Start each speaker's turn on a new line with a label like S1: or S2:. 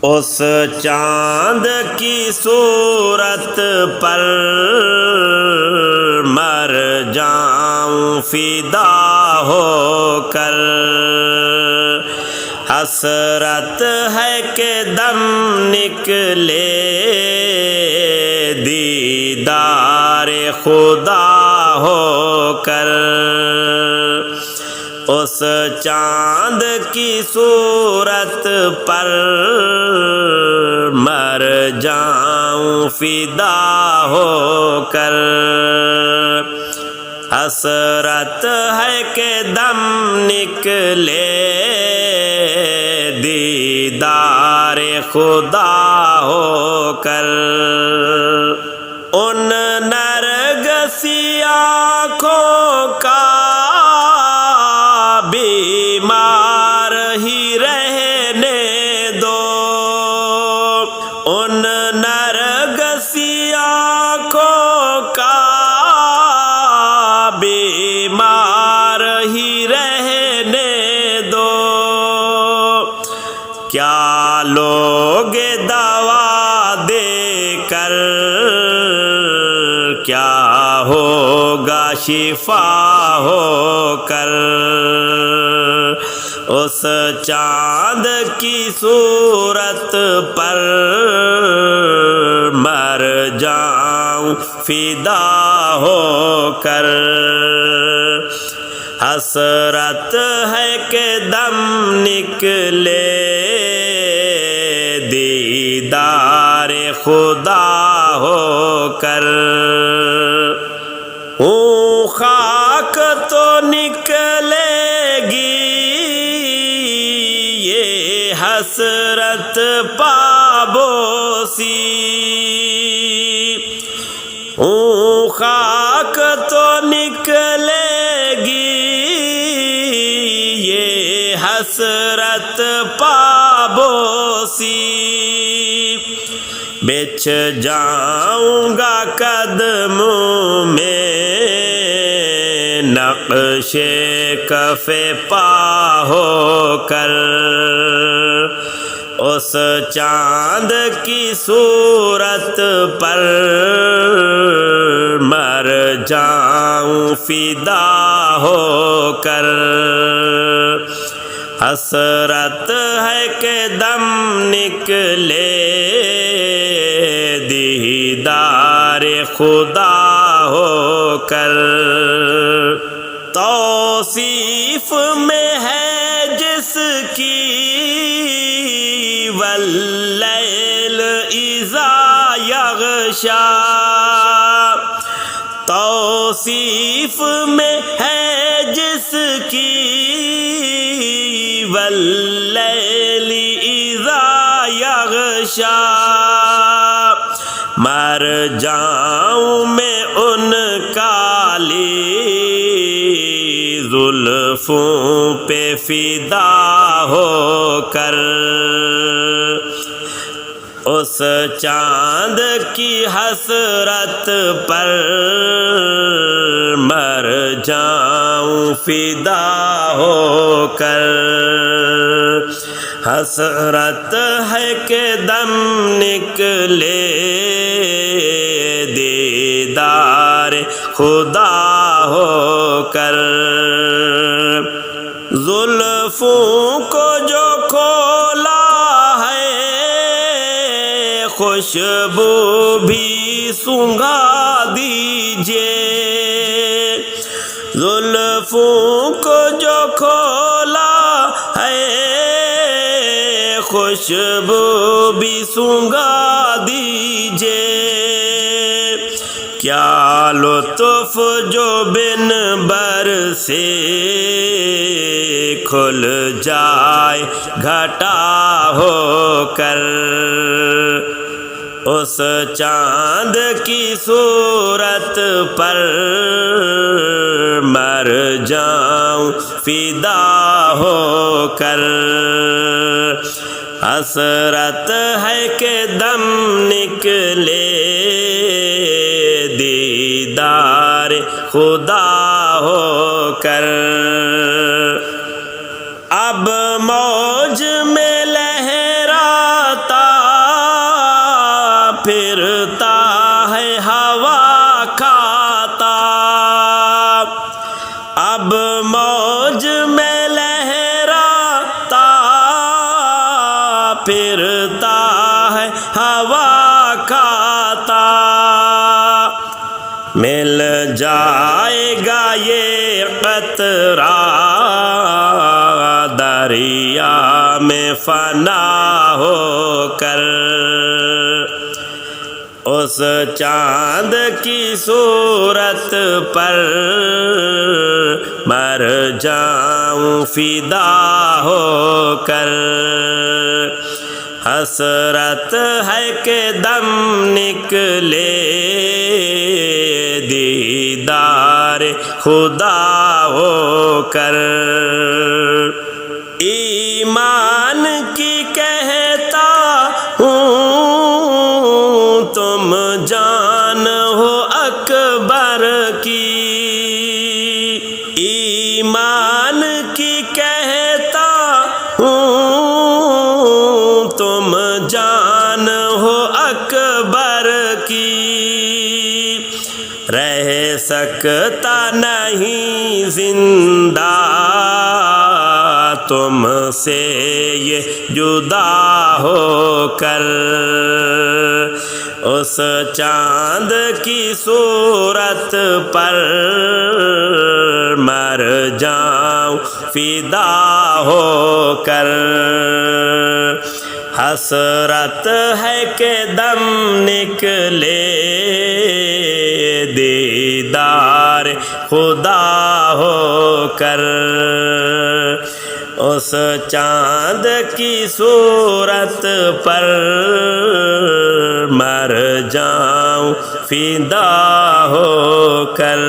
S1: اس چاند کی صورت پر مر جاؤں فدا ہو کر، حسرت ہے کہ دم نکلے دیدار خدا ہو کر۔ اس چاند کی صورت پر مر جاؤں فدا ہو کر، حسرت ہے کہ دم نکلے دیدار خدا ہو کر۔ ان نرگسی آنکھوں کا بیمار ہی رہنے دو، ان نرگسی آنکھوں کا بیمار ہی رہنے دو۔ کیا لوگ دوا دے کر، کیا ہوگا شفا ہو کر۔ اس چاند کی صورت پر مر جاؤں فدا ہو کر، حسرت ہے کہ دم نکلے دیدار خدا ہو کر۔ خاک تو نکلے گی یہ حسرت پابوسی، خاک تو نکلے گی یہ حسرت پابوسی۔ بچھ جاؤں گا قدموں میں نقش کف پا ہو کر، اس چاند کی صورت پر مر جاؤں فدا ہو کر، حسرت ہے کہ دم نکلے دیدار خدا ہو کر۔ توصیف میں ہے جس کی واللیل اذا یغشی، توصیف میں ہے جس کی واللیل اذا یغشی۔ مر جاؤں میں ان کالی زلفوں پہ فدا ہو کر، اس چاند کی حسرت پر مر جاؤں فدا ہو کر، حسرت ہے کہ دم نکلے دیدار خدا ہو کر۔ زلفوں کو جو کھولا ہے خوشبو بھی سونگھا دیجئے، زلفوں کو جو کھولا ہے خوشبو بھی سونگھا دیجئے۔ کیا لطف جو بن بر سے کھل جائے گھٹا ہو کر، اس چاند کی صورت پر مر جاؤں فدا ہو کر، حسرت ہے کہ دم نکلے دیدار خدا ہو کر۔ اب موج میں لہراتا پھرتا ہے ہوا کھاتا، مل جائے گا یہ قطرہ دریا میں فنا ہو کر، اس چاند کی صورت پر مر جاؤں فدا ہو کر، حسرت ہے کہ دم نکلے دیدار خدا ہو کر، ایمان کی کہتا ہوں تم جان ہو اکبر کی، ایمان کی کہتا ہوں تم جان ہو اکبر کی، رہ سکتا نہیں زندہ تم سے یہ جدا ہو کر، اس چاند کی صورت پر مر جاؤں فدا ہو کر، حسرت ہے کہ دم نکلے دیدار خدا ہو کر، اس چاند کی صورت پر مر جاؤں فدا ہو کر۔